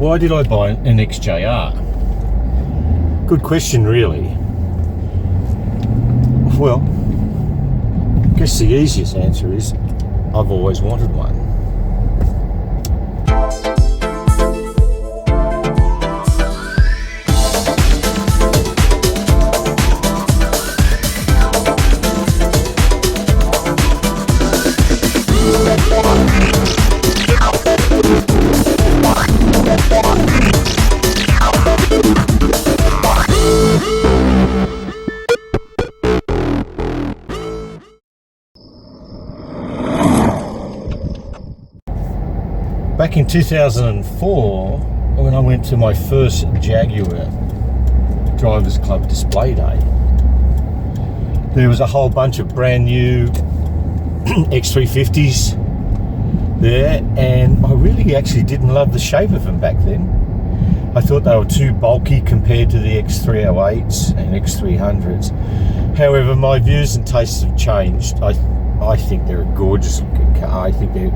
why did I buy an XJR? Good question, really. Well, I guess the easiest answer is I've always wanted one. Back in 2004, when I went to my first Jaguar Drivers Club display day, there was a whole bunch of brand new X350s there, and I really actually didn't love the shape of them back then. I thought they were too bulky compared to the X308s and X300s. However, my views and tastes have changed. I think they're a gorgeous looking car. I think they're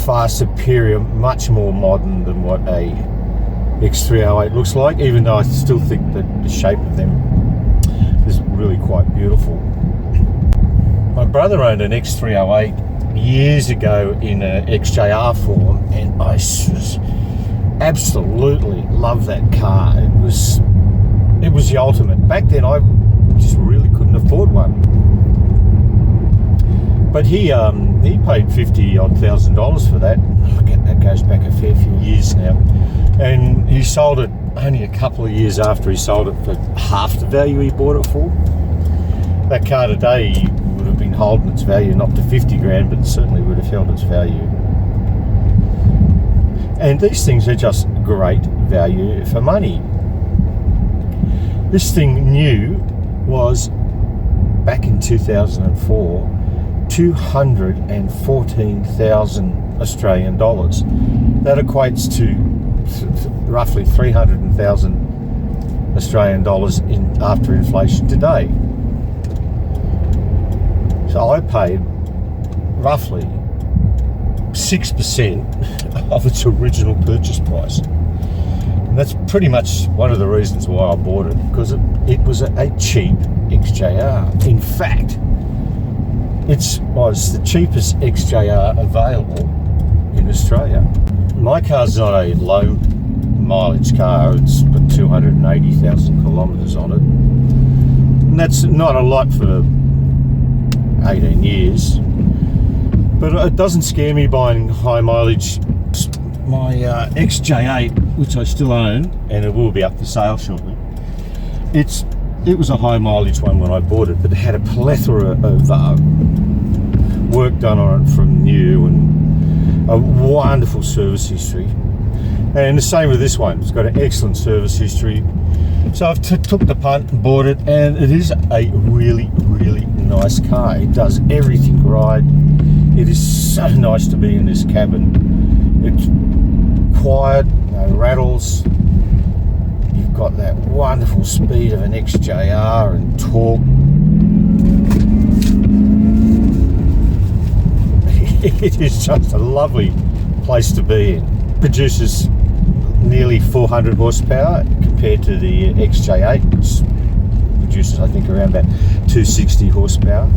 far superior, much more modern than what a X308 looks like, even though I still think that the shape of them is really quite beautiful. My brother owned an X308 years ago in an XJR form, and I absolutely loved that car. It was the ultimate. Back then I just really couldn't afford one. But he paid $50,000 for that. That goes back a fair few years now. And he sold it only a couple of years after he sold it for half the value he bought it for. That car today would have been holding its value, not to 50 grand, but certainly would have held its value. And these things are just great value for money. This thing new was, back in 2004, 214,000 Australian dollars. That equates to roughly 300,000 Australian dollars after inflation today. So I paid roughly 6% of its original purchase price. And that's pretty much one of the reasons why I bought it, because it was a cheap XJR. In fact, it was the cheapest XJR available in Australia. My car's not a low mileage car. It's got 280,000 kilometres on it. And that's not a lot for 18 years. But it doesn't scare me buying high mileage. My XJ8, which I still own, and it will be up for sale shortly, it was a high mileage one when I bought it, but it had a plethora of work done on it from new and a wonderful service history. And the same with this one. It's got an excellent service history. So I've took the punt and bought it, and it is a really, really nice car. It does everything right. It is so nice to be in this cabin. It's quiet, no rattles. You've got that wonderful speed of an XJR and torque. It is just a lovely place to be in. Produces nearly 400 horsepower compared to the XJ8, which produces, I think, around about 260 horsepower.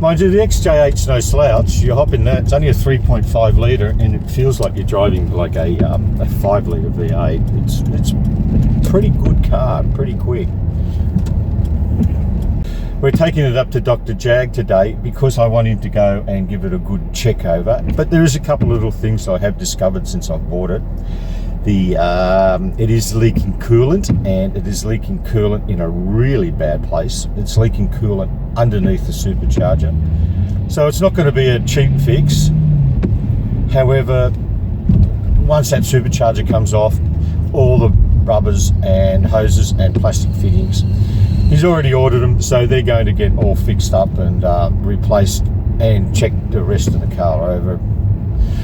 Mind you, the XJ8's no slouch. You hop in that, it's only a 3.5 litre, and it feels like you're driving like a 5 litre V8. It's a pretty good car, pretty quick. We're taking it up to Dr. Jag today because I want him to go and give it a good check over. But there is a couple of little things I have discovered since I've bought it. It is leaking coolant, and it is leaking coolant in a really bad place. It's leaking coolant underneath the supercharger. So it's not going to be a cheap fix. However, once that supercharger comes off, all the rubbers and hoses and plastic fittings, he's already ordered them, so they're going to get all fixed up and replaced, and check the rest of the car over.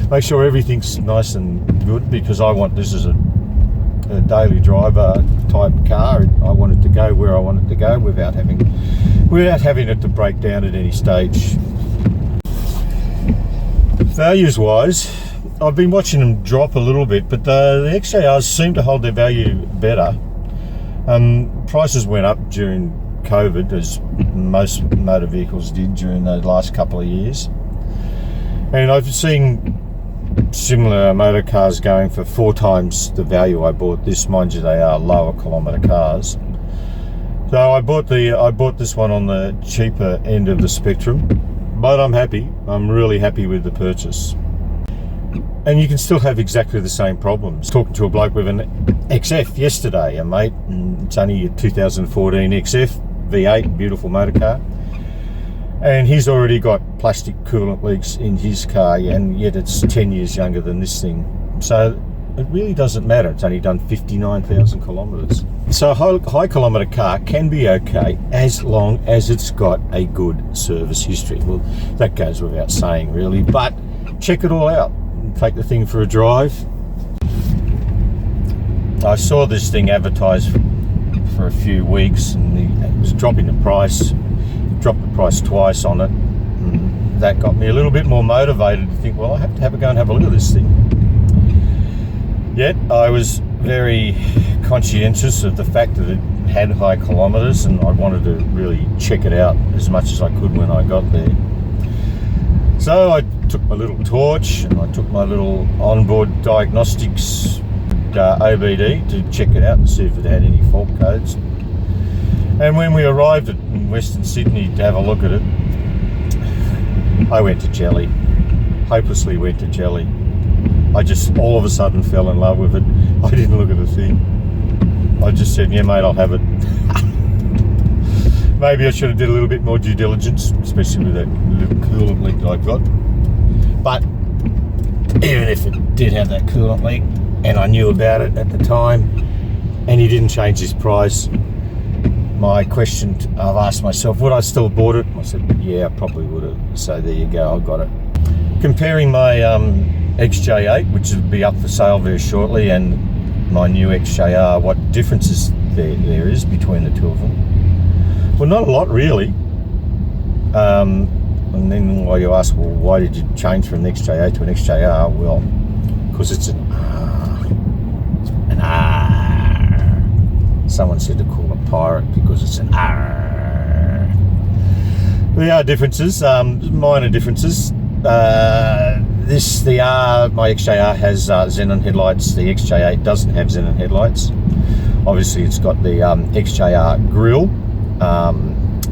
Make sure everything's nice and good, because I want this as a daily driver type car. I want it to go where I want it to go without having it to break down at any stage. Values wise, I've been watching them drop a little bit, but the XJRs seem to hold their value better. Prices went up during COVID, as most motor vehicles did during the last couple of years. And I've seen similar motor cars going for 4 times the value I bought this. Mind you, they are lower kilometre cars. So I bought this one on the cheaper end of the spectrum, but I'm happy. I'm really happy with the purchase. And you can still have exactly the same problems. Talking to a bloke with an XF yesterday, a mate, and it's only a 2014 XF V8, beautiful motor car. And he's already got plastic coolant leaks in his car, and yet it's 10 years younger than this thing. So it really doesn't matter. It's only done 59,000 kilometres. So a high kilometre car can be okay as long as it's got a good service history. Well, that goes without saying, really, but check it all out. Take the thing for a drive. I saw this thing advertised for a few weeks, and it was dropping the price. Dropped the price twice on it. And that got me a little bit more motivated to think, well, I have to go and have a look at this thing. Yet I was very conscientious of the fact that it had high kilometres, and I wanted to really check it out as much as I could when I got there. So I took my little torch and I took my little onboard diagnostics OBD to check it out and see if it had any fault codes. And when we arrived in Western Sydney to have a look at it, I went to jelly. Hopelessly went to jelly. I just all of a sudden fell in love with it. I didn't look at the thing. I just said, yeah mate, I'll have it. Maybe I should have did a little bit more due diligence, especially with that little coolant leak that I got. But even if it did have that coolant leak, and I knew about it at the time, and he didn't change his price, my question I've asked myself, would I still have bought it? I said, yeah, I probably would have. So there you go, I got it. Comparing my XJ8, which will be up for sale very shortly, and my new XJR, what differences there is between the two of them? Well, not a lot really. And then while you ask, well, why did you change from an XJ8 to an XJR? Well, because it's an R. Someone said to call it pirate because it's an R. There are differences, minor differences. My XJR has xenon headlights. The XJ8 doesn't have xenon headlights. Obviously, it's got the XJR grille.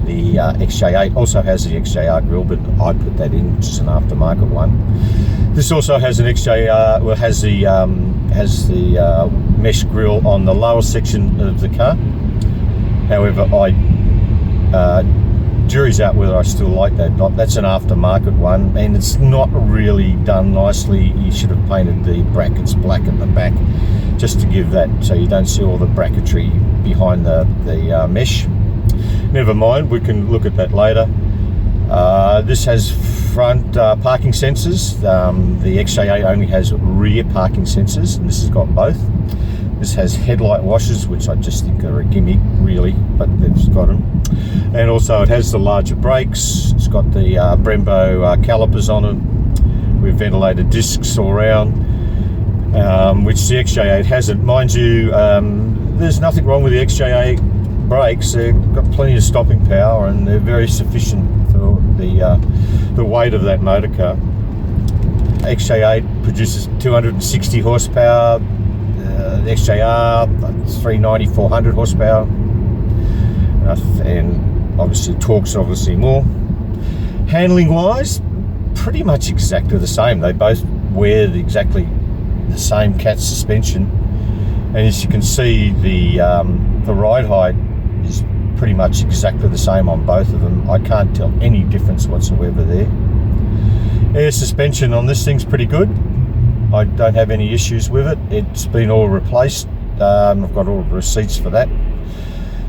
The XJ8 also has the XJR grille, but I put that in, which is an aftermarket one. This also has an XJR, well, has the mesh grille on the lower section of the car. However, jury's out whether I still like that or not. That's an aftermarket one, and it's not really done nicely. You should have painted the brackets black at the back, just to give that so you don't see all the bracketry behind the mesh. Never mind, we can look at that later. This has front parking sensors. The XJ8 only has rear parking sensors, and this has got both. This has headlight washers, which I just think are a gimmick, really, but it's got them. And also it has the larger brakes. It's got the Brembo calipers on it with ventilated discs all around, which the XJ8 hasn't. Mind you, there's nothing wrong with the XJ8 brakes. They've got plenty of stopping power, and they're very sufficient for the weight of that motor car. XJ8 produces 260 horsepower. The XJR 390, 400 horsepower, and obviously torque's obviously more. Handling wise, pretty much exactly the same. They both wear exactly the same cat suspension, and as you can see, the ride height is pretty much exactly the same on both of them. I can't tell any difference whatsoever there. Air suspension on this thing's pretty good. I don't have any issues with it. It's been all replaced. I've got all the receipts for that.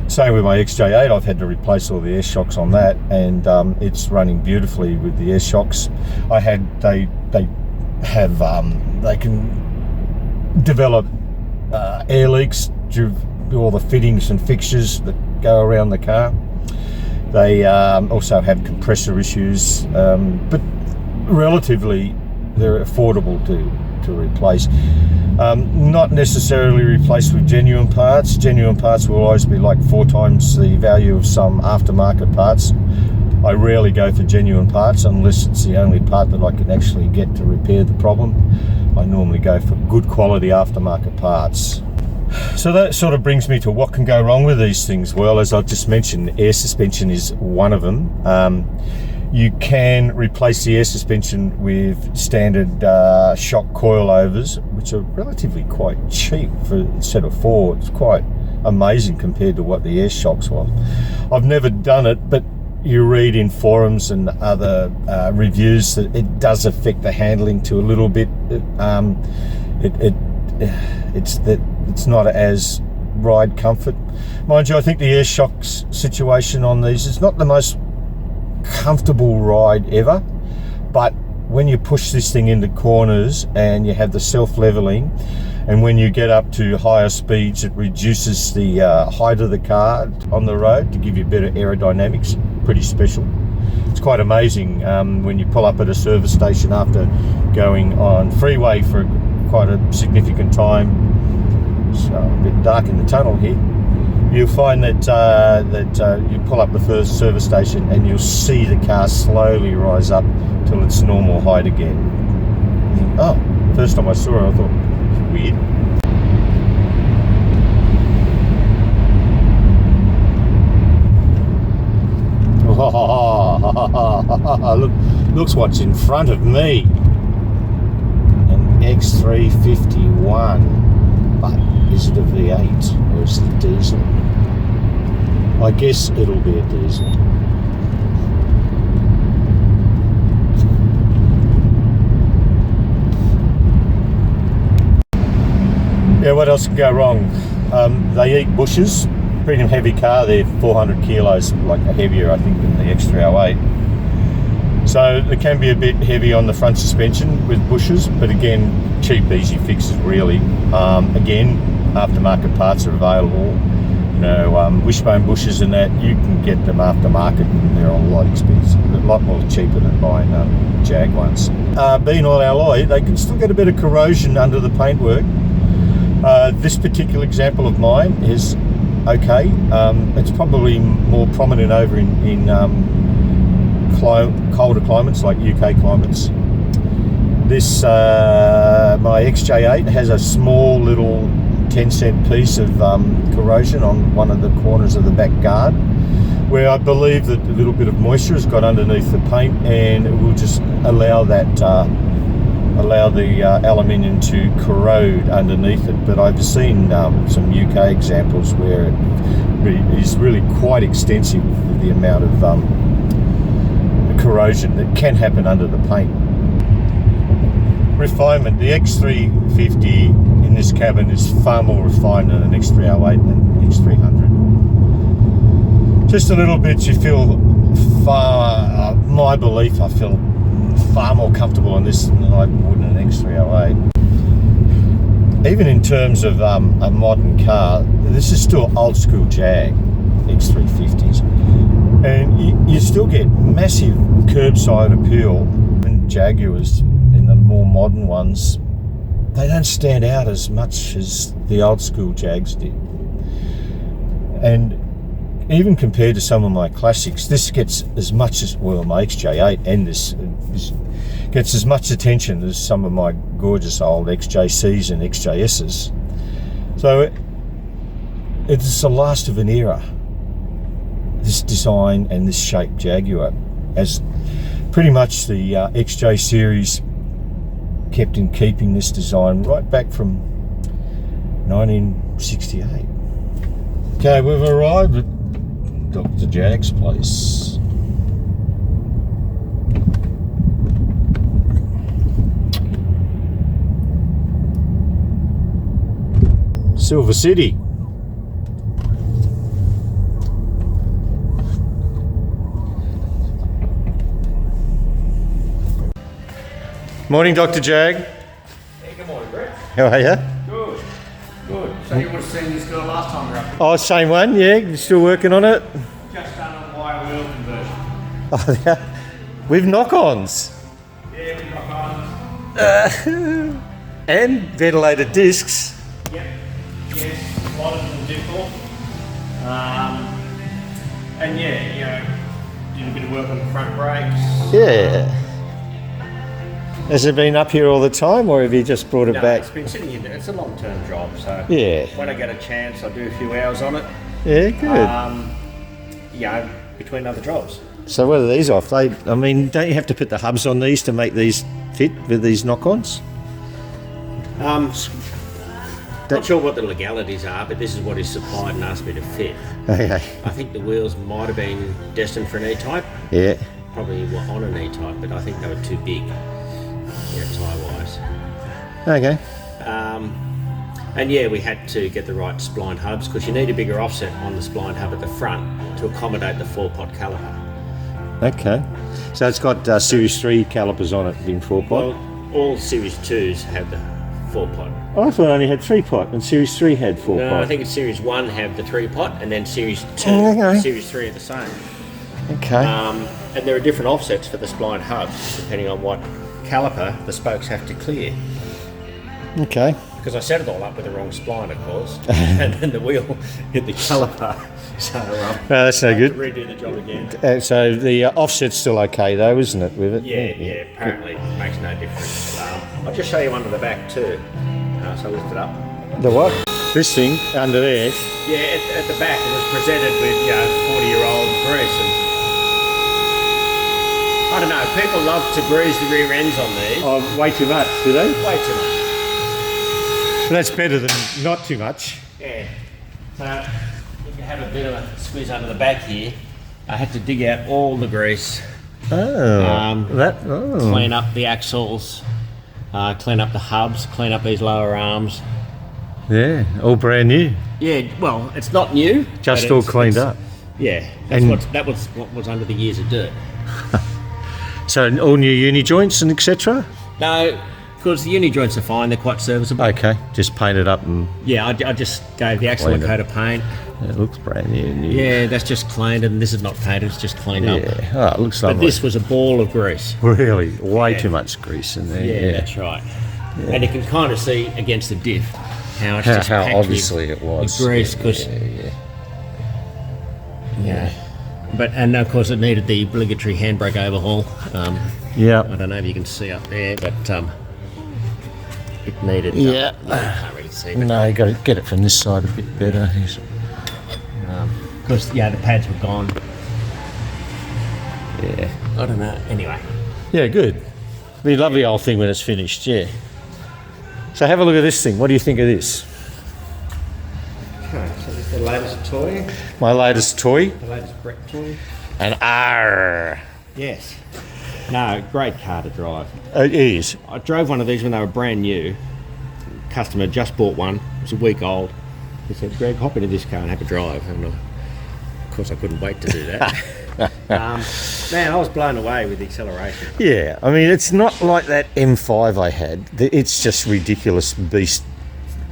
Same with my XJ8, I've had to replace all the air shocks on that, and it's running beautifully with the air shocks. They can develop air leaks through all the fittings and fixtures that go around the car. They also have compressor issues, but relatively they're affordable to to replace. Not necessarily replaced with genuine parts. Genuine parts will always be like 4 times the value of some aftermarket parts. I rarely go for genuine parts unless it's the only part that I can actually get to repair the problem. I normally go for good quality aftermarket parts. So that sort of brings me to what can go wrong with these things. Well, as I just mentioned, air suspension is one of them. You can replace the air suspension with standard shock coilovers, which are relatively quite cheap for a set of 4. It's quite amazing compared to what the air shocks was. I've never done it, but you read in forums and other reviews that it does affect the handling to a little bit. It's not as ride comfort. Mind you, I think the air shocks situation on these is not the most comfortable ride ever, but when you push this thing into corners and you have the self-leveling, and when you get up to higher speeds, it reduces the height of the car on the road to give you better aerodynamics. Pretty special. It's quite amazing when you pull up at a service station after going on freeway for quite a significant time. It's a bit dark in the tunnel here. You'll find that you pull up the first service station and you'll see the car slowly rise up till its normal height again. You think, oh, first time I saw it, I thought, weird. Looks what's in front of me. An X351. But is it a V8 or is it a diesel? I guess it'll be a diesel. Yeah, what else can go wrong? They eat bushes. Pretty heavy car, they're 400 kilos, like heavier I think than the X308. So it can be a bit heavy on the front suspension with bushes, but again, cheap, easy fixes really. Again, aftermarket parts are available. You know, wishbone bushes and that, you can get them aftermarket and they're a lot expensive, a lot more cheaper than buying Jag ones. Being all alloy, they can still get a bit of corrosion under the paintwork. This particular example of mine is okay. It's probably more prominent over in colder climates like UK climates. This my XJ8 has a small little 10-cent piece of corrosion on one of the corners of the back guard, where I believe that a little bit of moisture has got underneath the paint and it will just allow that allow the aluminium to corrode underneath it. But I've seen some UK examples where it is really quite extensive, the amount of corrosion that can happen under the paint. Refinement. The X350 in this cabin is far more refined than an X308 and X300. Just a little bit, you feel far, my belief, I feel far more comfortable on this than I would in an X308. Even in terms of a modern car, this is still old school Jag X350s, and you still get massive curbside appeal. And Jaguars, in the more modern ones, they don't stand out as much as the old school Jags did. And even compared to some of my classics, this gets as much as, well, my XJ8 and this gets as much attention as some of my gorgeous old XJCs and XJSs. So it's the last of an era, this design and this shape Jaguar, as pretty much the XJ series kept in keeping this design right back from 1968. Okay, we've arrived at Dr. Jag's place. Silver City. Morning, Dr. Jag. Hey, good morning, Brett. How are you? Good, good. So you would have seen this girl last time around. Oh, same one, yeah. You're still working on it? Just done a wire wheel conversion. Oh, yeah. With knock-ons. Yeah, we got on. And ventilated discs. Yep. Yes, a lot of them difficult. And yeah, you know, did a bit of work on the front brakes. Yeah. Has it been up here all the time, or have you just brought it No, back? it's been sitting in there. It's a long-term job, so Yeah. when I get a chance, I do a few hours on it. Yeah, good. You know, between other jobs. So what are these off? I mean, don't you have to put the hubs on these to make these fit with these knock-ons? Not sure what the legalities are, but this is what is supplied and asked me to fit. Okay. I think the wheels might have been destined for an E-type. Yeah. Probably were on an E-type, but I think they were too big, tyre-wise. Okay. And yeah, we had to get the right splined hubs because you need a bigger offset on the splined hub at the front to accommodate the 4-pot caliper. Okay. So it's got Series 3 calipers on it in 4-pot? Well, all Series 2s have the 4-pot. I thought I only had 3-pot and Series 3 had 4-pot. No, I think it's Series 1 have the 3-pot and then Series 2, Okay. Series 3 are the same. Okay. And there are different offsets for the splined hubs depending on what caliper the spokes have to clear. Okay. Because I set it all up with the wrong spline, of course, and then the wheel hit the caliper. So that's no I had good. to redo the job again. So the offset's still okay though, isn't it, with it? Yeah, apparently it makes no difference. I'll just show you under the back too. So lift it up. The what? This thing under there? Yeah, at the back it was presented with 40-year-old grease. And I don't know, people love to grease the rear ends on these. Oh, way too much, do they? Way too much. That's better than not too much. Yeah. So you can have a bit of a squeeze under the back here. I had to dig out all the grease. Clean up the axles, clean up the hubs, clean up these lower arms. Yeah, all brand new. Yeah, well, it's not new. Just but all cleaned up. Yeah, that was what was under the years of dirt. So all new uni joints and etc. No, because the uni joints are fine. They're quite serviceable. Okay, just paint it up and Yeah, I just gave the axle a coat of paint. it looks brand new. Yeah, that's just cleaned, and this is not painted. It's just cleaned up. Yeah, oh, it looks But lovely. this was a ball of grease. Really, way Yeah. too much grease in there. Yeah, that's right. And you can kind of see against the diff how it's just How packed obviously with, it was. with grease, because and of course it needed the obligatory handbrake overhaul. Yeah. I don't know if you can see up there, but it needed. Yeah. I can't really see. But No, you got to get it from this side a bit better. because the pads were gone. Yeah. I don't know. Anyway. Yeah, good. It'll be a lovely old thing when it's finished, yeah. So have a look at this thing. What do you think of this? Okay, so this is the latest toy. My latest toy. The latest brick toy. An R. Yes. No, great car to drive. It is. I drove one of these when they were brand new. Customer just bought one. It was a week old. He said, "Greg, hop into this car and have a drive." And of course, I couldn't wait to do that. Man, I was blown away with the acceleration. Yeah, I mean, it's not like that M5 I had. It's just ridiculous beast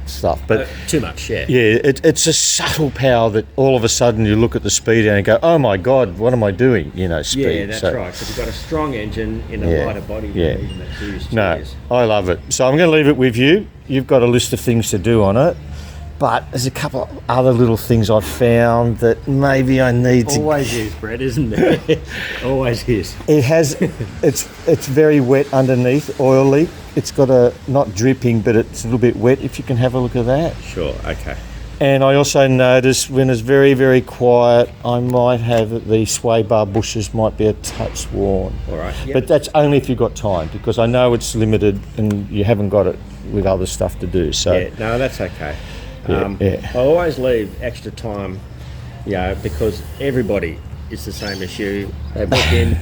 stuff. But Too much, yeah. yeah, it's a subtle power that all of a sudden you look at the speed and go, "Oh my God, what am I doing?" You know, speed. Yeah, that's right. Because you've got a strong engine in a Yeah, lighter body yeah. than even that Series No, 2 is. I love it. So I'm going to leave it with you. You've got a list of things to do on it. But there's a couple of other little things I've found that maybe I need to. Always is, Brett, isn't it? Always is. It has, it's very wet underneath, oily. It's got a, not dripping, but it's a little bit wet, if you can have a look at that. Sure, okay. And I also noticed when it's very, very quiet, I might have the sway bar bushes might be a touch worn. All right. Yep. But that's only if you've got time, because I know it's limited and you haven't got it with other stuff to do. So Yeah, no, that's okay. Yeah. I always leave extra time, because everybody is the same as you. They book in,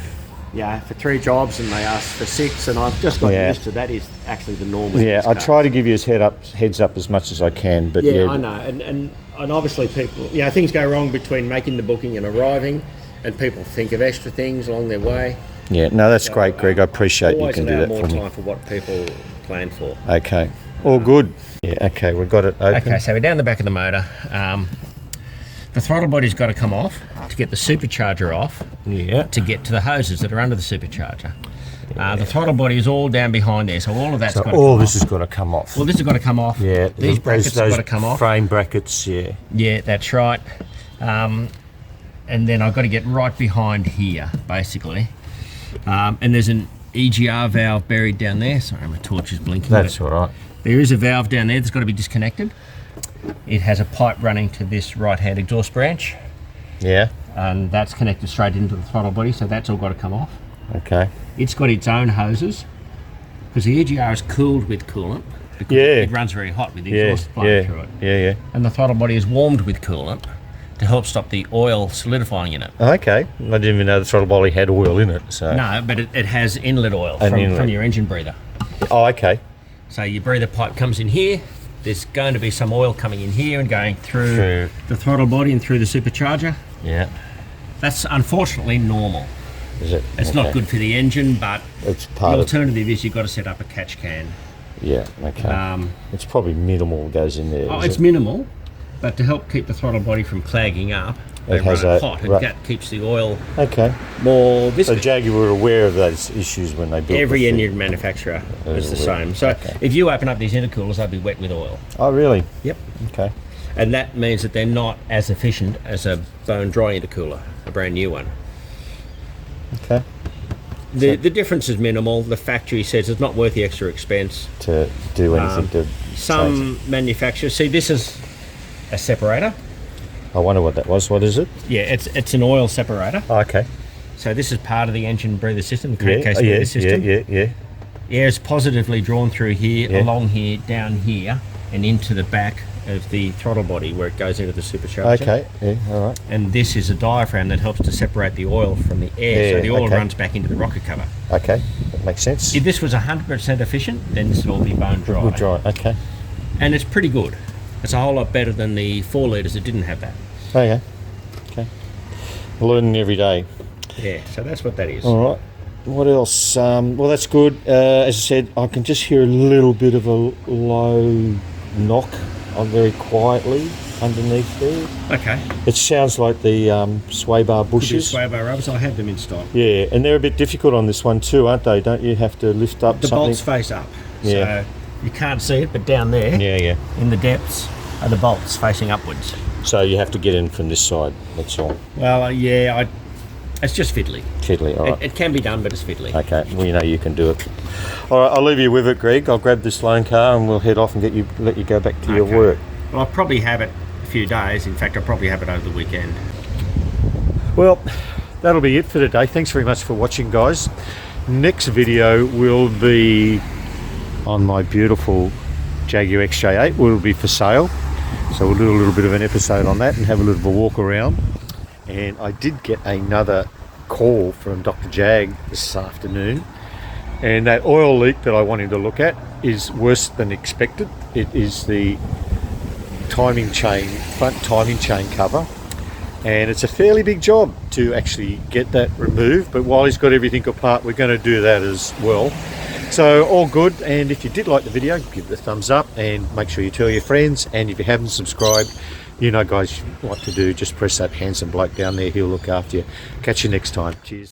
for 3 jobs and they ask for 6, and I've just got used to that is actually the norm. yeah, I try to give you heads up as much as I can. But Yeah, I know, and obviously people, things go wrong between making the booking and arriving, and people think of extra things along their way. Yeah, no, that's great, Greg. I appreciate you can do that always allow for more me. time for what people plan for. Okay, all good. Yeah, okay, we've got it open. Okay, so we're down the back of the motor. The throttle body's got to come off to get the supercharger off. Yeah. To get to the hoses that are under the supercharger. The throttle body is all down behind there, so all of that's got to come all this off. has got to come off. Well, this has got to come off. Yeah, These brackets have got to come off. Frame brackets, yeah. Yeah, that's right. And then I've got to get right behind here, basically. And there's an EGR valve buried down there. Sorry, my torch is blinking. That's all right. There is a valve down there that's got to be disconnected. It has a pipe running to this right-hand exhaust branch. Yeah. And that's connected straight into the throttle body, so that's all got to come off. Okay. It's got its own hoses, because the EGR is cooled with coolant, because it runs very hot with the exhaust flowing through it. Yeah. And the throttle body is warmed with coolant to help stop the oil solidifying in it. Okay. I didn't even know the throttle body had oil in it. So. No, but it has inlet oil from your engine breather. Oh, okay. So your breather pipe comes in here. There's going to be some oil coming in here and going through the throttle body and through the supercharger. Yeah. That's unfortunately normal. Is it? It's not good for the engine, but it's the alternative is you've got to set up a catch can. Yeah, okay. It's probably minimal goes in there. Oh, it's minimal, but to help keep the throttle body from clagging up, they run it hot, and that keeps the oil more viscous. So Jaguar were aware of those issues when they built every engine manufacturer is the same. So if you open up these intercoolers, they'll be wet with oil. Oh, really? Yep. Okay. And that means that they're not as efficient as a bone dry intercooler, a brand new one. Okay. The difference is minimal. The factory says it's not worth the extra expense to do anything to some manufacturers. See, this is a separator. I wonder what that was. What is it? Yeah, it's an oil separator. Oh, okay. So this is part of the engine breather system, the crankcase breather system. Yeah. Air is positively drawn through here, along here, down here, and into the back of the throttle body where it goes into the supercharger. Okay, yeah, all right. And this is a diaphragm that helps to separate the oil from the air, so the oil runs back into the rocket cover. Okay, that makes sense. If this was 100% efficient, then this would all be bone dry. Bone dry, okay. And it's pretty good. It's a whole lot better than the 4 litres that didn't have that. Okay. Learning every day. Yeah, so that's what that is. All right. What else? Well, that's good. As I said, I can just hear a little bit of a low knock on very quietly underneath there. Okay. It sounds like the sway bar bushes. Sway bar rubbers, I have them in stock. Yeah, and they're a bit difficult on this one too, aren't they? Don't you have to lift up the something? bolts face up. Yeah. So you can't see it, but down there, in the depths, are the bolts facing upwards. So you have to get in from this side, that's all. Well, it's just fiddly. Fiddly, all right. It can be done, but it's fiddly. Okay, well, you know you can do it. All right, I'll leave you with it, Greg. I'll grab this loan car and we'll head off and let you go back to your work. Well, I'll probably have it a few days. In fact, I'll probably have it over the weekend. Well, that'll be it for today. Thanks very much for watching, guys. Next video will be on my beautiful Jaguar XJ8. Will be for sale. So we'll do a little bit of an episode on that and have a little bit of a walk around. And I did get another call from Dr. Jag this afternoon, and that oil leak that I wanted to look at is worse than expected. It is the front timing chain cover, and it's a fairly big job to actually get that removed, but while he's got everything apart, we're going to do that as well. So all good, and if you did like the video, give it a thumbs up and make sure you tell your friends, and if you haven't subscribed, you know guys what to do, just press that handsome bloke down there, he'll look after you. Catch you next time. Cheers.